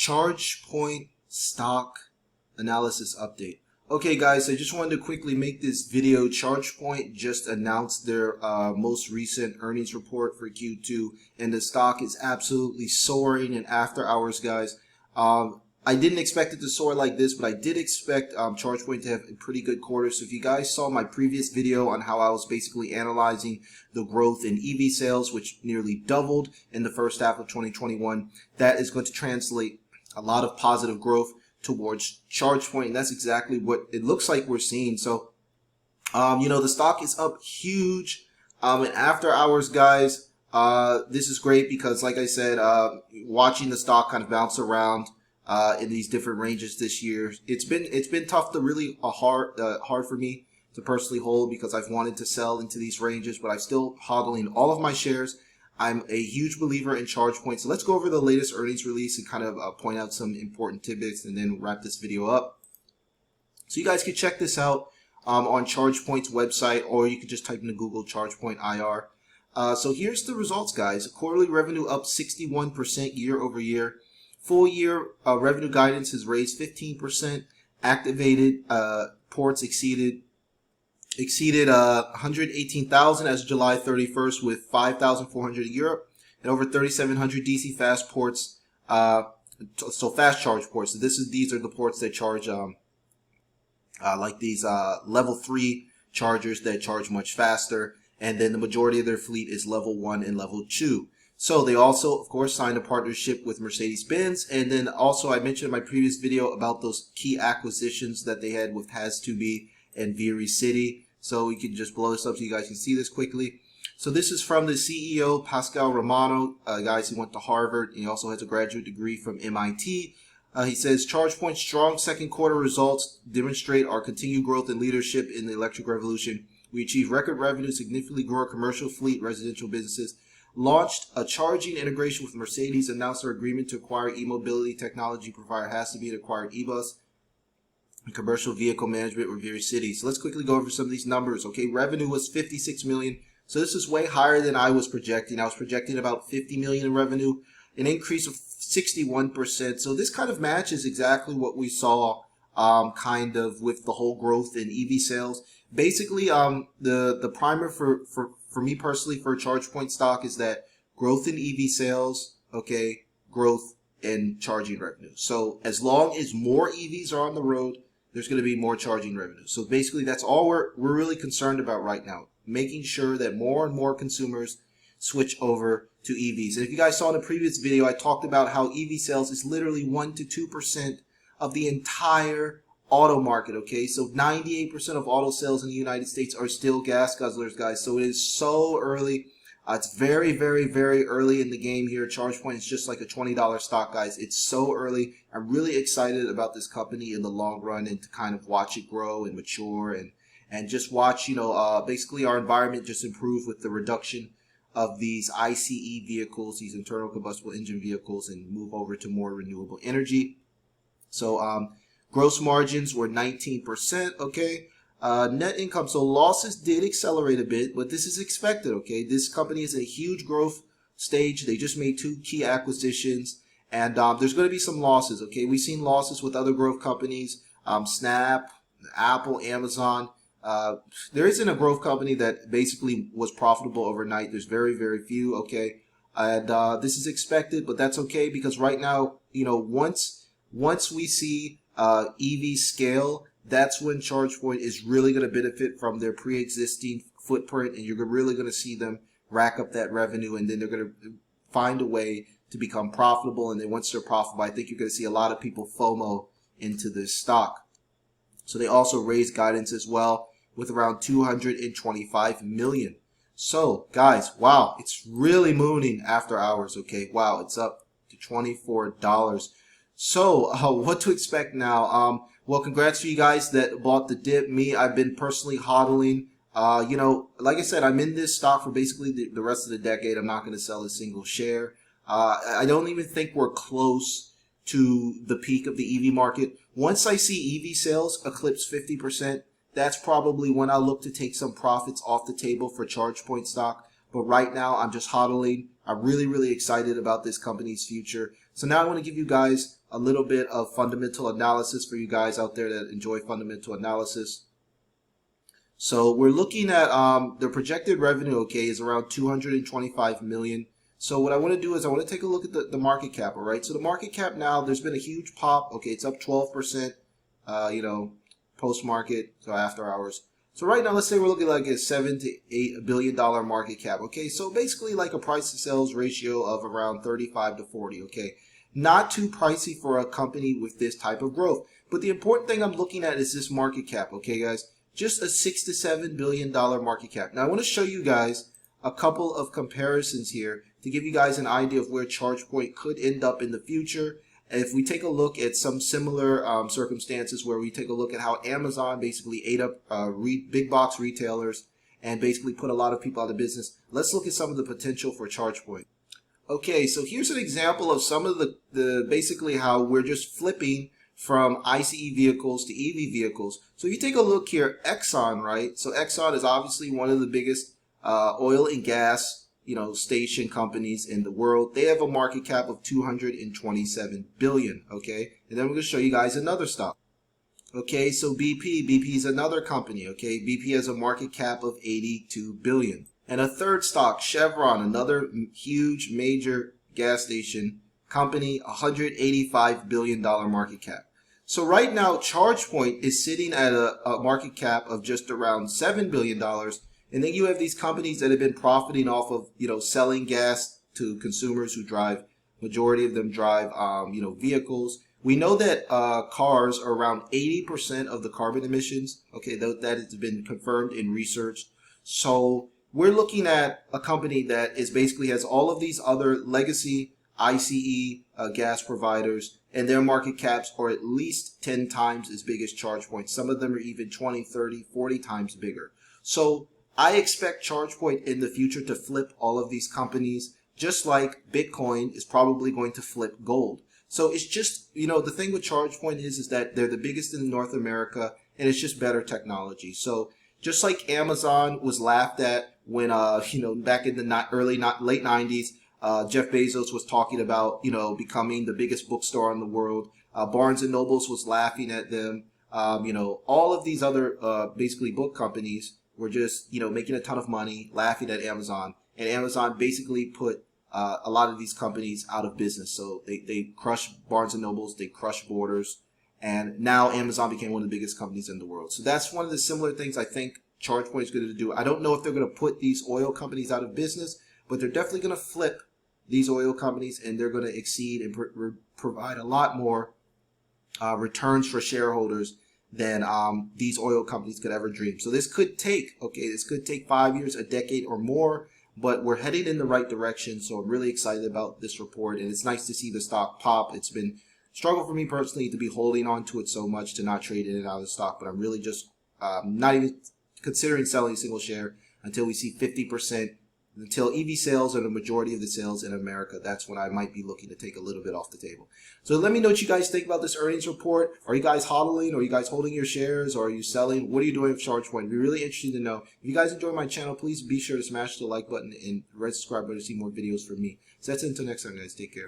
Chargepoint stock analysis update. Okay guys, I just wanted to quickly make this video. Chargepoint just announced their most recent earnings report for Q2, and the stock is absolutely soaring in after hours, guys. I didn't expect it to soar like this, but I did expect Chargepoint to have a pretty good quarter. So if you guys saw my previous video on how I was basically analyzing the growth in EV sales, which nearly doubled in the first half of 2021, that is going to translate a lot of positive growth towards Chargepoint, and that's exactly what it looks like we're seeing. So, the stock is up huge in after hours, guys. This is great because, like I said, watching the stock kind of bounce around in these different ranges this year, it's been tough to really hard for me to personally hold because I've wanted to sell into these ranges, but I'm still hodling all of my shares. I'm a huge believer in Chargepoint. So let's go over the latest earnings release and kind of point out some important tidbits and then wrap this video up. So you guys can check this out on Chargepoint's website, or you can just type into Google Chargepoint IR. So here's the results, guys. Quarterly revenue up 61% year over year. Full year revenue guidance is raised 15%. Activated ports exceeded 118,000 as of July 31st, with 5,400 in Europe and over 3,700 DC fast ports. So fast charge ports. So these are the ports that charge like these level 3 chargers that charge much faster, and then the majority of their fleet is level 1 and level 2. So they also, of course, signed a partnership with Mercedes-Benz, and then also I mentioned in my previous video about those key acquisitions that they had with Has2Be and Viri City. So we can just blow this up so you guys can see this quickly. So this is from the CEO, Pascal Romano. Guys, he went to Harvard. He also has a graduate degree from MIT. He says, Chargepoint's strong second quarter results demonstrate our continued growth and leadership in the electric revolution. We achieved record revenue, significantly grew our commercial fleet, residential businesses, launched a charging integration with Mercedes, announced our agreement to acquire e-mobility technology provider Has2Be, acquired eBus, and commercial vehicle management with Viri City. So let's quickly go over some of these numbers. Okay, revenue was 56 million. So this is way higher than I was projecting. I was projecting about 50 million in revenue, an increase of 61%. So this kind of matches exactly what we saw kind of with the whole growth in EV sales. Basically, the primer for me personally for Chargepoint stock is that growth in EV sales, okay, growth in charging revenue. So as long as more EVs are on the road, there's going to be more charging revenue. So basically that's all we're really concerned about right now, making sure that more and more consumers switch over to EVs. And if you guys saw in a previous video, I talked about how EV sales is literally 1 to 2% of the entire auto market, okay? So 98% of auto sales in the United States are still gas guzzlers, guys. So it is so early. It's very, very, very early in the game here. Chargepoint is just like a $20 stock, guys. It's so early. I'm really excited about this company in the long run and to kind of watch it grow and mature and just watch, basically our environment just improve with the reduction of these ICE vehicles, these internal combustible engine vehicles, and move over to more renewable energy. So gross margins were 19%, okay? Net income, so losses did accelerate a bit, but this is expected, okay? This company is a huge growth stage. They just made 2 key acquisitions, and there's going to be some losses, okay? We've seen losses with other growth companies, Snap, Apple, Amazon. There isn't a growth company that basically was profitable overnight. There's very, very few, okay? And this is expected, but that's okay because right now, once we see EV scale, that's when Chargepoint is really going to benefit from their pre-existing footprint, and you're really going to see them rack up that revenue, and then they're going to find a way to become profitable. And then once they're profitable, I think you're going to see a lot of people FOMO into this stock. So they also raised guidance as well with around 225 million. So guys, wow, it's really mooning after hours, okay? Wow, it's up to $24. So what to expect now? Well, congrats to you guys that bought the dip. Me, I've been personally hodling. Like I said, I'm in this stock for basically the rest of the decade. I'm not going to sell a single share. I don't even think we're close to the peak of the EV market. Once I see EV sales eclipse 50%, that's probably when I'll look to take some profits off the table for Chargepoint stock. But right now, I'm just hodling. I'm really, really excited about this company's future. So now I want to give you guys a little bit of fundamental analysis for you guys out there that enjoy fundamental analysis. So we're looking at the projected revenue, okay, is around 225 million. So what I want to do is I want to take a look at the market cap, all right? So the market cap now, there's been a huge pop, okay, it's up 12%, you know, post-market, so after hours. So right now, let's say we're looking like a $7 to $8 billion market cap, okay? So basically like a price to sales ratio of around 35 to 40, okay? Not too pricey for a company with this type of growth. But the important thing I'm looking at is this market cap, okay, guys? Just a $6 to $7 billion market cap. Now, I want to show you guys a couple of comparisons here to give you guys an idea of where ChargePoint could end up in the future. If we take a look at some similar circumstances where we take a look at how Amazon basically ate up big box retailers and basically put a lot of people out of business, let's look at some of the potential for ChargePoint. Okay, so here's an example of some of the basically how we're just flipping from ICE vehicles to EV vehicles. So if you take a look here, Exxon, right? So Exxon is obviously one of the biggest oil and gas, you know, station companies in the world. They have a market cap of 227 billion, okay? And then we're going to show you guys another stock. Okay, so BP is another company, okay? BP has a market cap of 82 billion. And a third stock, Chevron, another huge major gas station company, $185 billion market cap. So right now, ChargePoint is sitting at a market cap of just around $7 billion. And then you have these companies that have been profiting off of, you know, selling gas to consumers who drive, majority of them drive, you know, vehicles. We know that cars are around 80% of the carbon emissions. Okay, that has been confirmed in research. So we're looking at a company that is basically has all of these other legacy ICE gas providers, and their market caps are at least 10 times as big as ChargePoint. Some of them are even 20, 30, 40 times bigger. So I expect ChargePoint in the future to flip all of these companies, just like Bitcoin is probably going to flip gold. So it's just, you know, the thing with ChargePoint is that they're the biggest in North America, and it's just better technology. So just like Amazon was laughed at when, you know, back in the late 90s, Jeff Bezos was talking about, you know, becoming the biggest bookstore in the world. Barnes and Nobles was laughing at them. You know, all of these other basically book companies were just, you know, making a ton of money, laughing at Amazon. And Amazon basically put a lot of these companies out of business. So they crushed Barnes and Nobles, they crushed Borders, and now Amazon became one of the biggest companies in the world. So that's one of the similar things I think ChargePoint is going to do. I don't know if they're going to put these oil companies out of business, but they're definitely going to flip these oil companies, and they're going to exceed and provide a lot more returns for shareholders than these oil companies could ever dream. So this could take, okay, this could take 5 years, a decade or more, but we're heading in the right direction. So I'm really excited about this report, and it's nice to see the stock pop. It's been a struggle for me personally to be holding on to it so much, to not trade in and out of the stock, but I'm really just not even considering selling a single share until we see 50%. Until EV sales are the majority of the sales in America, that's when I might be looking to take a little bit off the table. So let me know what you guys think about this earnings report. Are you guys hodling? Are you guys holding your shares? Or are you selling? What are you doing with ChargePoint? It'd be really interesting to know. If you guys enjoy my channel, please be sure to smash the like button and red subscribe button to see more videos from me. So that's it until next time, guys. Take care.